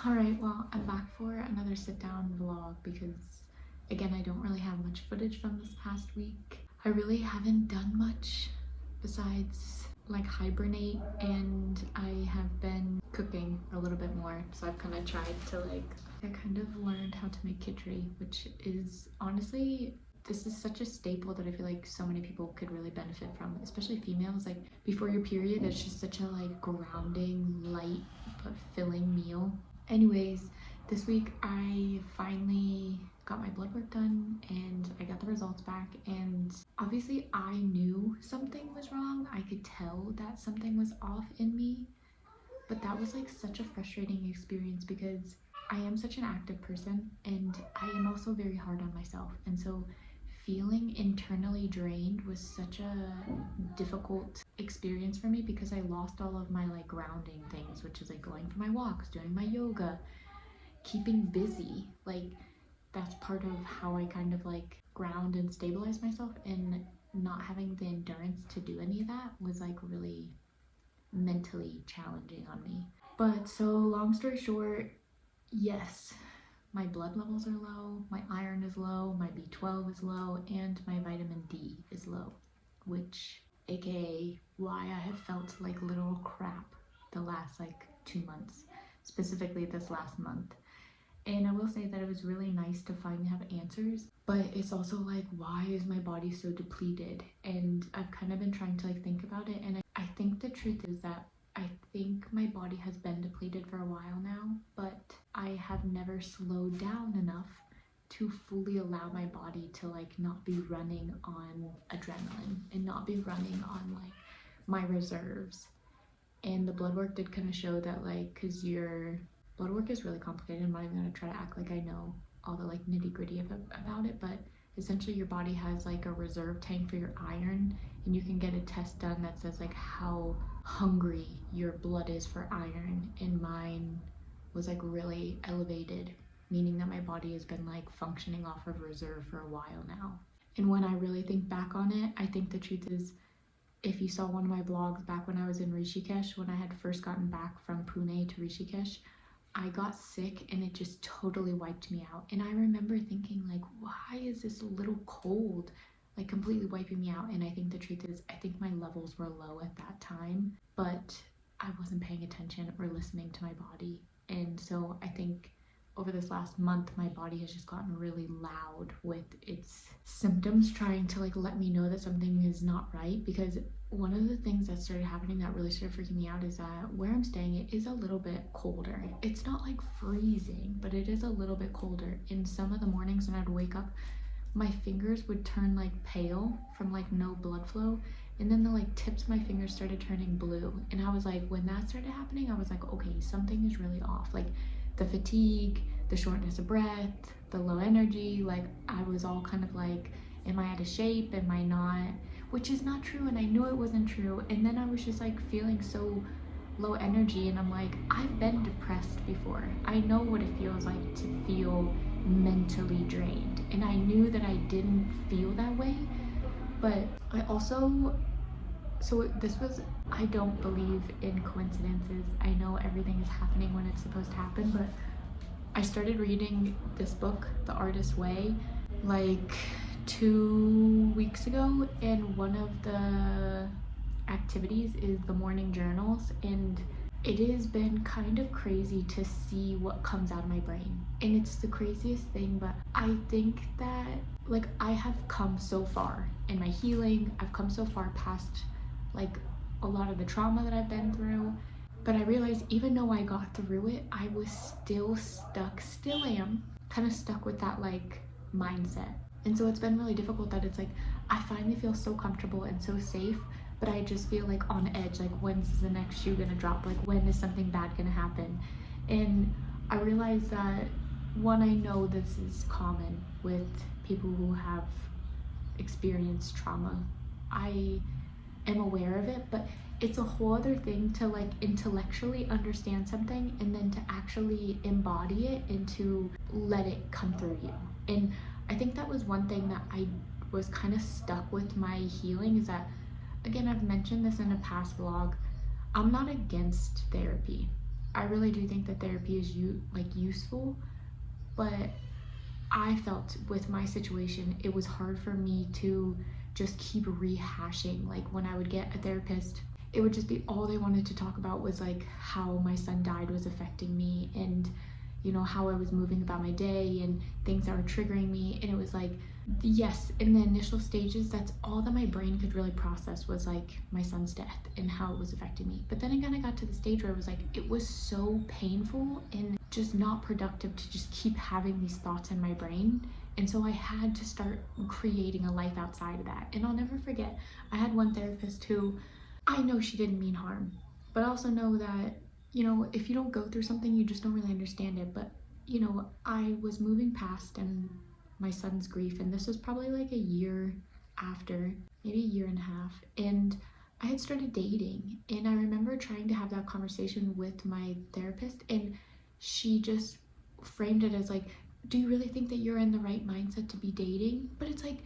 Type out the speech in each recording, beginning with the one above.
Alright, well, I'm back for another sit-down vlog because, again, I don't really have much footage from this past week. I really haven't done much besides like hibernate, and I have been cooking a little bit more. So I've kind of tried to I kind of learned how to make khichdi, which is honestly, this is such a staple that I feel like so many people could really benefit from, especially females. Like before your period, it's just such a grounding, light but filling meal. Anyways, this week I finally got my blood work done and I got the results back, and obviously I knew something was wrong. I could tell that something was off in me, but that was such a frustrating experience because I am such an active person and I am also very hard on myself, and so feeling internally drained was such a difficult experience for me because I lost all of my grounding things, which is going for my walks, doing my yoga, keeping busy. That's part of how I kind of ground and stabilize myself, and not having the endurance to do any of that was really mentally challenging on me. But so long story short, yes, my blood levels are low, my iron is low, my B12 is low, and my vitamin D is low, which aka why I have felt like literal crap the last 2 months, specifically this last month. And I will say that it was really nice to finally have answers, but it's also why is my body so depleted? And I've kind of been trying to think about it, and I think the truth is that I think my body has been depleted for a while now, but I have never slowed down enough to fully allow my body to not be running on adrenaline and not be running on my reserves. And the blood work did kind of show that because your blood work is really complicated. I'm not even going to try to act like I know all the nitty gritty about it, but essentially your body has a reserve tank for your iron, and you can get a test done that says how hungry your blood is for iron, and mine was really elevated, meaning that my body has been functioning off of reserve for a while now. And when I really think back on it, I think the truth is, if you saw one of my vlogs back when I was in Rishikesh, when I had first gotten back from Pune to Rishikesh, I got sick and it just totally wiped me out. And I remember thinking why is this little cold completely wiping me out? And I think the truth is, I think my levels were low at that time, but I wasn't paying attention or listening to my body. And so I think over this last month, my body has just gotten really loud with its symptoms, trying to let me know that something is not right. Because one of the things that started happening that really started freaking me out is that where I'm staying, it is a little bit colder. It's not freezing, but it is a little bit colder. In some of the mornings when I'd wake up, my fingers would turn pale from no blood flow, and then the tips of my fingers started turning blue. And I was when that started happening, I was okay, something is really off. The fatigue, the shortness of breath, the low energy, I was all kind of am I out of shape? Am I not? Which is not true, and I knew it wasn't true. And then I was just feeling so low energy, and I'm I've been depressed before. I know what it feels like to feel mentally drained, and I knew that I didn't feel that way. But I also, I don't believe in coincidences. I know everything is happening when it's supposed to happen, but I started reading this book, The Artist's Way, 2 weeks ago, and one of the activities is the morning journals, and it has been kind of crazy to see what comes out of my brain. And it's the craziest thing, but I think that I have come so far in my healing. I've come so far past a lot of the trauma that I've been through, but I realized even though I got through it, I was still stuck, still am kind of stuck with that mindset. And so it's been really difficult that it's I finally feel so comfortable and so safe, but I just feel on edge, when's the next shoe gonna drop? When is something bad gonna happen? And I realized that, one, I know this is common with people who have experienced trauma. I am aware of it, but it's a whole other thing to intellectually understand something and then to actually embody it and to let it come through you. And I think that was one thing that I was kind of stuck with my healing, is that, again, I've mentioned this in a past vlog, I'm not against therapy. I really do think that therapy is useful, but I felt with my situation, it was hard for me to just keep rehashing. Like when I would get a therapist, it would just be all they wanted to talk about was like how my son died was affecting me, and how I was moving about my day and things that were triggering me. And it was like, yes, in the initial stages, that's all that my brain could really process was like my son's death and how it was affecting me. But then again, I got to the stage where it was like, it was so painful and just not productive to just keep having these thoughts in my brain. And so I had to start creating a life outside of that. And I'll never forget, I had one therapist who, I know she didn't mean harm, but I also know that, if you don't go through something, you just don't really understand it. But, I was moving past and my son's grief, and this was probably like a year after, maybe a year and a half. And I had started dating, and I remember trying to have that conversation with my therapist, and she just framed it as like, do you really think that you're in the right mindset to be dating? But it's like,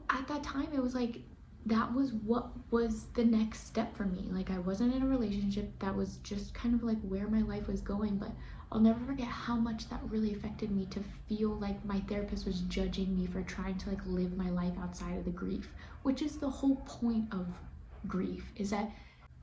at that time, it was like, that was what was the next step for me. Like I wasn't in a relationship, that was just kind of like where my life was going. But I'll never forget how much that really affected me to feel like my therapist was judging me for trying to like live my life outside of the grief, which is the whole point of grief, is that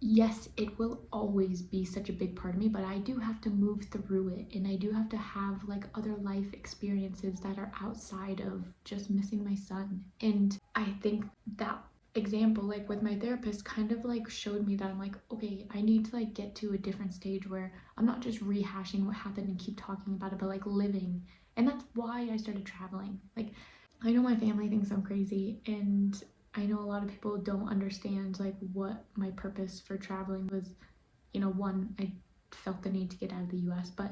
yes, it will always be such a big part of me, but I do have to move through it, and I do have to have like other life experiences that are outside of just missing my son. And I think that example, like with my therapist, kind of like showed me that I'm like, okay, I need to like get to a different stage where I'm not just rehashing what happened and keep talking about it, but like living. And that's why I started traveling. Like I know my family thinks I'm crazy, and I know a lot of people don't understand like what my purpose for traveling was. One, I felt the need to get out of the US, but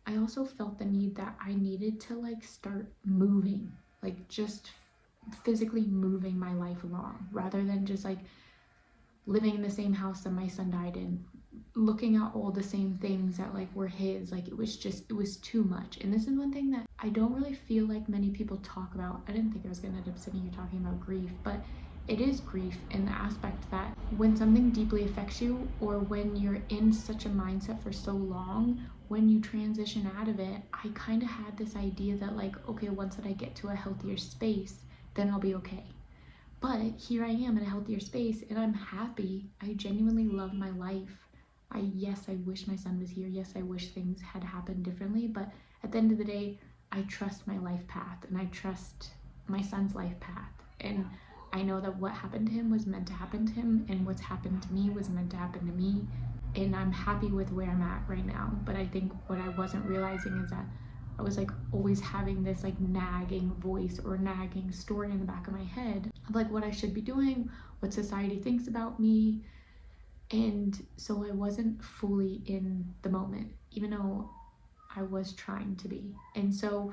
I also felt the need that I needed to like start moving, like just physically moving my life along rather than just like living in the same house that my son died in, looking at all the same things that like were his. Like it was too much. And this is one thing that I don't really feel like many people talk about. I didn't think I was gonna end up sitting here talking about grief, but it is grief in the aspect that when something deeply affects you, or when you're in such a mindset for so long, when you transition out of it, I kind of had this idea that like, okay, once that I get to a healthier space, then I'll be okay. But here I am in a healthier space, and I'm happy. I genuinely love my life. Yes, I wish my son was here. Yes, I wish things had happened differently. But at the end of the day, I trust my life path, and I trust my son's life path. And I know that what happened to him was meant to happen to him, and what's happened to me was meant to happen to me. And I'm happy with where I'm at right now. But I think what I wasn't realizing is that I was like always having this like nagging voice or nagging story in the back of my head of like what I should be doing, what society thinks about me. And so I wasn't fully in the moment, even though I was trying to be. And so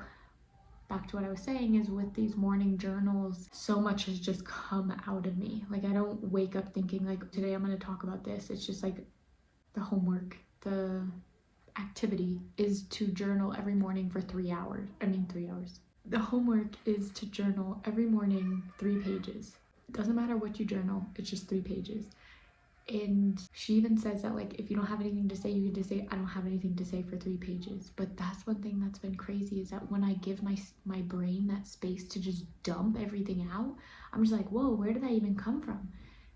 back to what I was saying is, with these morning journals, so much has just come out of me. Like I don't wake up thinking like, today I'm going to talk about this. It's just like the homework, the activity is to journal every morning for 3 hours. 3 hours. The homework is to journal every morning 3 pages. It doesn't matter what you journal, it's just 3 pages. And she even says that like, if you don't have anything to say, you can just say, I don't have anything to say for 3 pages. But that's one thing that's been crazy, is that when I give my brain that space to just dump everything out, I'm just like, whoa, where did that even come from?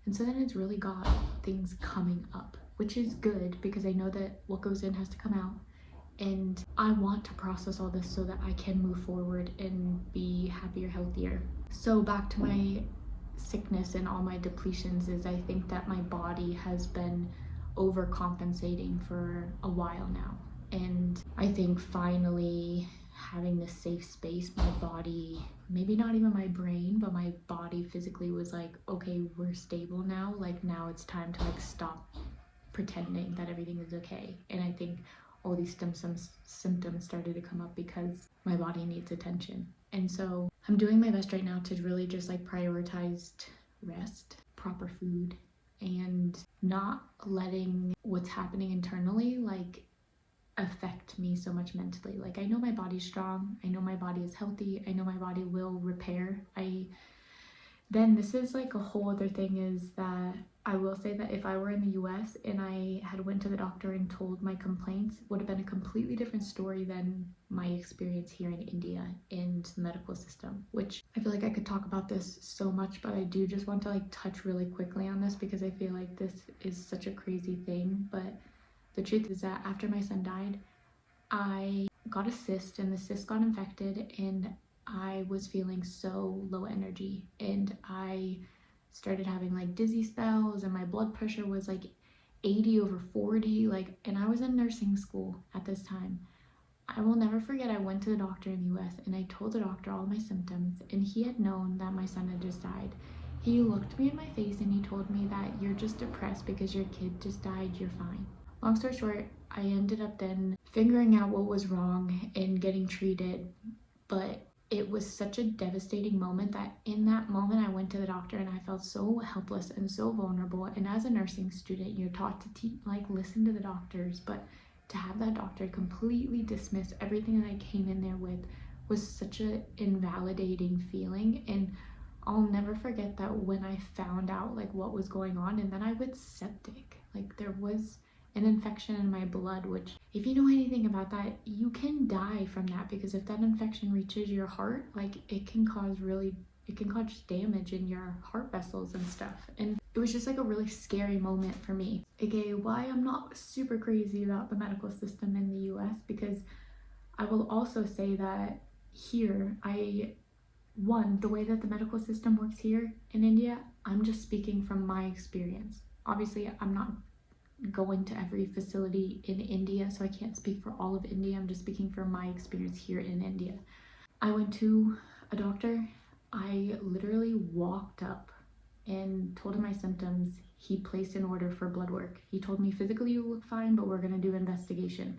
And so then it's really got things coming up, which is good because I know that what goes in has to come out. And I want to process all this so that I can move forward and be happier, healthier. So back to my sickness and all my depletions, is I think that my body has been overcompensating for a while now. And I think finally having this safe space, my body, maybe not even my brain, but my body physically was like, okay, we're stable now. Like now it's time to like stop pretending that everything is okay. And I think all these symptoms started to come up because my body needs attention. And so I'm doing my best right now to really just like prioritize rest, proper food, and not letting what's happening internally like affect me so much mentally. Like I know my body's strong, I know my body is healthy, I know my body will repair. Then this is like a whole other thing, is that I will say that if I were in the US and I had went to the doctor and told my complaints, it would have been a completely different story than my experience here in India and the medical system, which I feel like I could talk about this so much, but I do just want to like touch really quickly on this because I feel like this is such a crazy thing. But the truth is that after my son died, I got a cyst and the cyst got infected and I was feeling so low energy and I started having like dizzy spells and my blood pressure was like 80/40, like, and I was in nursing school at this time. I will never forget, I went to the doctor in the US and I told the doctor all my symptoms and he had known that my son had just died. He looked me in my face and he told me that you're just depressed because your kid just died, you're fine. Long story short, I ended up then figuring out what was wrong and getting treated, but it was such a devastating moment that in that moment I went to the doctor and I felt so helpless and so vulnerable. And as a nursing student, you're taught to listen to the doctors, but to have that doctor completely dismiss everything that I came in there with was such an invalidating feeling. And I'll never forget that when I found out like what was going on, and then I was septic. Like there was an infection in my blood, which if you know anything about that, you can die from that, because if that infection reaches your heart, like it can cause damage in your heart vessels and stuff. And it was just like a really scary moment for me. Okay, why I'm not super crazy about the medical system in the US, because I will also say that here, the way that the medical system works here in India, I'm just speaking from my experience. Obviously, I'm not going to every facility in India, so I can't speak for all of India. I'm just speaking from my experience here in India. I went to a doctor. I literally walked up and told him my symptoms. He placed an order for blood work. He told me physically you look fine, but we're gonna do investigation.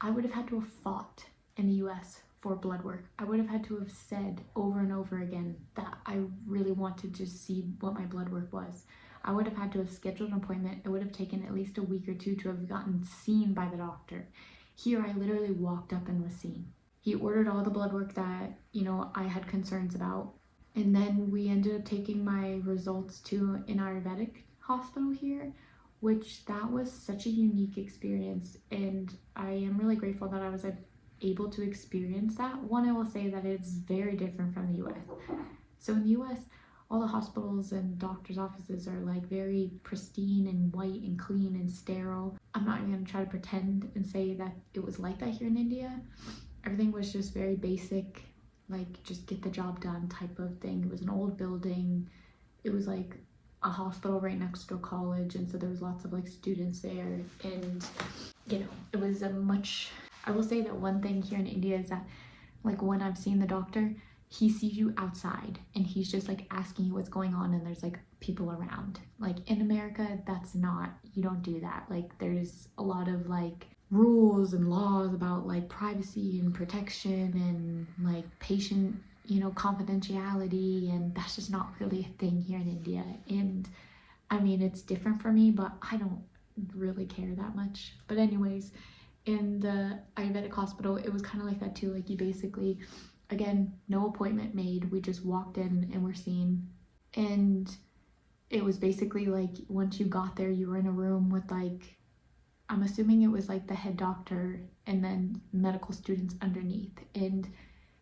I would have had to have fought in the US for blood work. I would have had to have said over and over again that I really wanted to see what my blood work was. I would have had to have scheduled an appointment. It would have taken at least a week or two to have gotten seen by the doctor. Here, I literally walked up and was seen. He ordered all the blood work that, I had concerns about. And then we ended up taking my results to an Ayurvedic hospital here, which that was such a unique experience. And I am really grateful that I was able to experience that. One, I will say that it's very different from the US. So in the US, all the hospitals and doctors' offices are like very pristine and white and clean and sterile. I'm not even gonna try to pretend and say that it was like that here in India. Everything was just very basic, like just get the job done type of thing. It was an old building. It was like a hospital right next to a college, and so there was lots of like students there. And it was I will say that one thing here in India is that like when I've seen the doctor, he sees you outside and he's just like asking you what's going on and there's like people around. Like in America, you don't do that. Like there's a lot of like rules and laws about like privacy and protection and like patient, confidentiality, and that's just not really a thing here in India. And I mean, it's different for me, but I don't really care that much. But anyways, in the Ayurvedic hospital, it was kind of like that too. Like you basically, again, no appointment made. We just walked in and were seen. And it was basically like once you got there, you were in a room with like, I'm assuming it was like the head doctor and then medical students underneath. And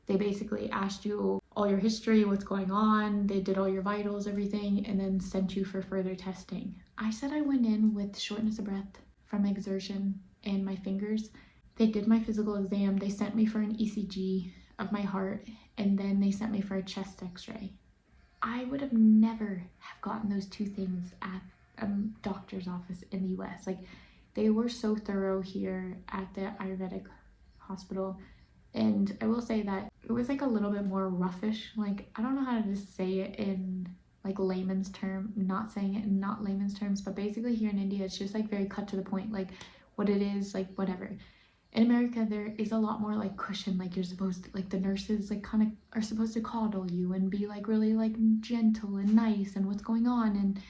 they basically asked you all your history, what's going on. They did all your vitals, everything, and then sent you for further testing. I said I went in with shortness of breath from exertion and my fingers. They did my physical exam. They sent me for an ECG of my heart, and then they sent me for a chest x-ray. I would have never have gotten those two things at a doctor's office in the US. Like they were so thorough here at the Ayurvedic hospital. And I will say that it was like a little bit more roughish. Like I don't know how to just say it in like layman's term, not saying it in not layman's terms, but basically here in India, it's just like very cut to the point, like what it is, like whatever. In America, there is a lot more like cushion, like you're supposed to, like the nurses like kind of are supposed to coddle you and be like really like gentle and nice and what's going on, and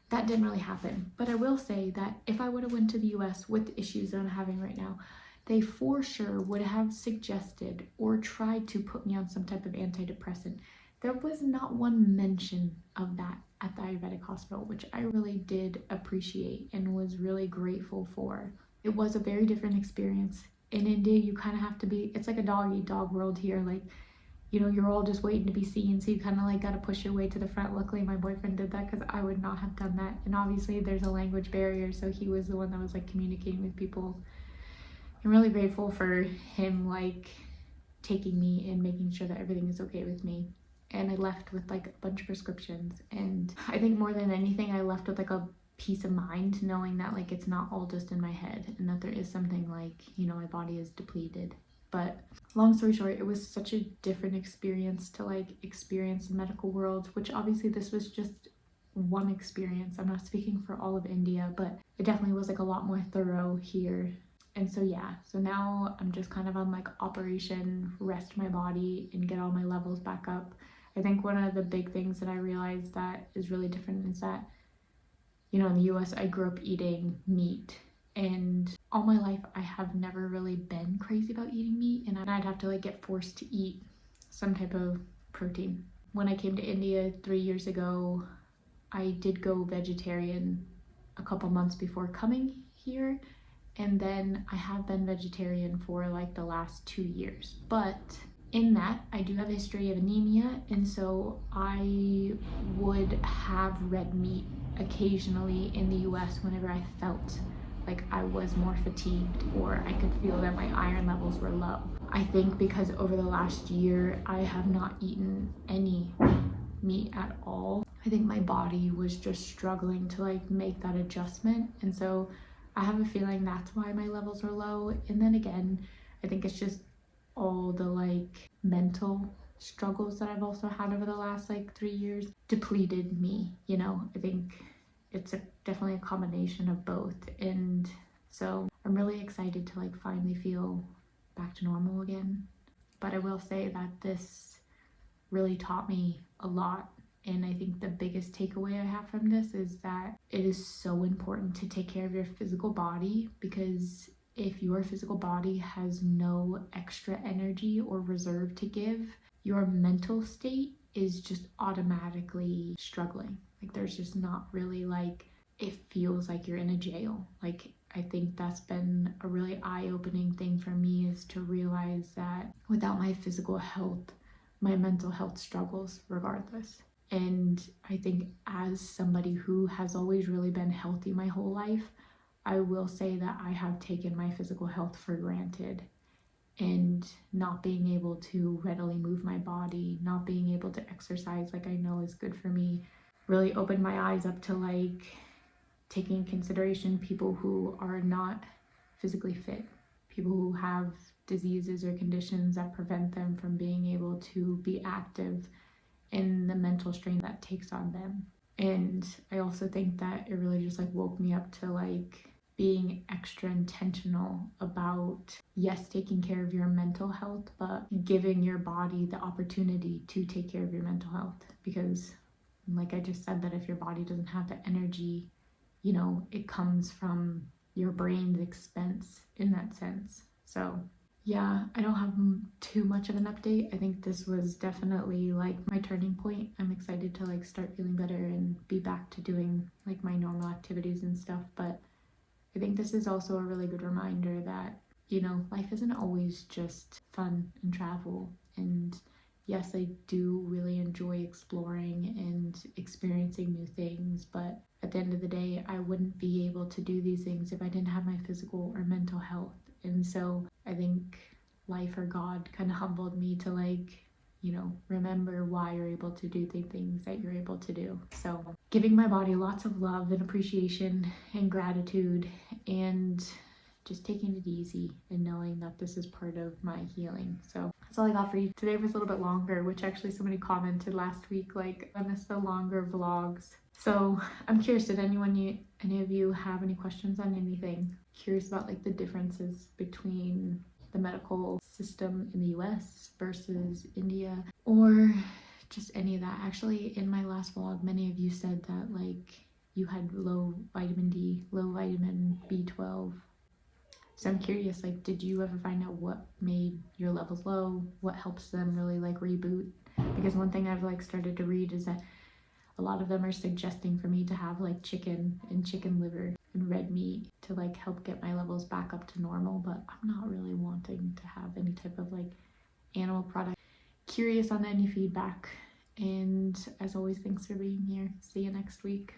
that didn't really happen. But I will say that if I would have went to the US with the issues that I'm having right now, they for sure would have suggested or tried to put me on some type of antidepressant. There was not one mention of that at the Ayurvedic hospital, which I really did appreciate and was really grateful for. It was a very different experience. In India, you kind of have to be, it's like a dog eat dog world here. Like, you know, you're all just waiting to be seen, so you kind of like got to push your way to the front. Luckily, my boyfriend did that because I would not have done that. And obviously, there's a language barrier, so he was the one that was like communicating with people. I'm really grateful for him like taking me and making sure that everything is okay with me. And I left with like a bunch of prescriptions, and I think more than anything I left with like a peace of mind, knowing that like it's not all just in my head and that there is something like, you know, my body is depleted. But long story short, it was such a different experience to like experience the medical world, which obviously this was just one experience. I'm not speaking for all of India, but it definitely was like a lot more thorough here. And so yeah, so now I'm just kind of on like operation rest my body and get all my levels back up. I think one of the big things that I realized that is really different is that, you know, in the US, I grew up eating meat, and all my life I have never really been crazy about eating meat, and I'd have to like get forced to eat some type of protein. When I came to India 3 years ago, I did go vegetarian a couple months before coming here, and then I have been vegetarian for like the last 2 years. But in that, I do have a history of anemia, and so I would have red meat occasionally in the US whenever I felt like I was more fatigued or I could feel that my iron levels were low. I think because over the last year, I have not eaten any meat at all. I think my body was just struggling to like make that adjustment, and so I have a feeling that's why my levels are low. And then again, I think it's just all the like mental struggles that I've also had over the last like 3 years depleted me, you know. I think it's definitely a combination of both, and so I'm really excited to like finally feel back to normal again. But I will say that this really taught me a lot, and I think the biggest takeaway I have from this is that it is so important to take care of your physical body, because if your physical body has no extra energy or reserve to give, your mental state is just automatically struggling. Like there's just not really like, it feels like you're in a jail. Like I think that's been a really eye-opening thing for me, is to realize that without my physical health, my mental health struggles regardless. And I think as somebody who has always really been healthy my whole life, I will say that I have taken my physical health for granted, and not being able to readily move my body, not being able to exercise like I know is good for me, really opened my eyes up to like taking in consideration people who are not physically fit, people who have diseases or conditions that prevent them from being able to be active, and the mental strain that takes on them. And I also think that it really just like woke me up to like being extra intentional about, yes, taking care of your mental health, but giving your body the opportunity to take care of your mental health. Because like I just said, that if your body doesn't have the energy, you know, it comes from your brain's expense in that sense. So yeah, I don't have too much of an update. I think this was definitely like my turning point. I'm excited to like start feeling better and be back to doing like my normal activities and stuff. But I think this is also a really good reminder that, you know, life isn't always just fun and travel. And yes, I do really enjoy exploring and experiencing new things, but at the end of the day, I wouldn't be able to do these things if I didn't have my physical or mental health. And so I think life or God kind of humbled me to like, you know, remember why you're able to do the things that you're able to do. So giving my body lots of love and appreciation and gratitude, and just taking it easy and knowing that this is part of my healing. So that's all I got for you. Today was a little bit longer, which actually somebody commented last week, like, I miss the longer vlogs. So I'm curious, did any of you have any questions on anything? Curious about like the differences between the medical system in the US versus India, or just any of that. Actually, in my last vlog, many of you said that like you had low vitamin D, low vitamin B12. So I'm curious, like, did you ever find out what made your levels low? What helps them really like reboot? Because one thing I've like started to read is that A lot of them are suggesting for me to have like chicken and chicken liver and red meat to like help get my levels back up to normal, but I'm not really wanting to have any type of like animal product. Curious on any feedback, and as always, thanks for being here. See you next week.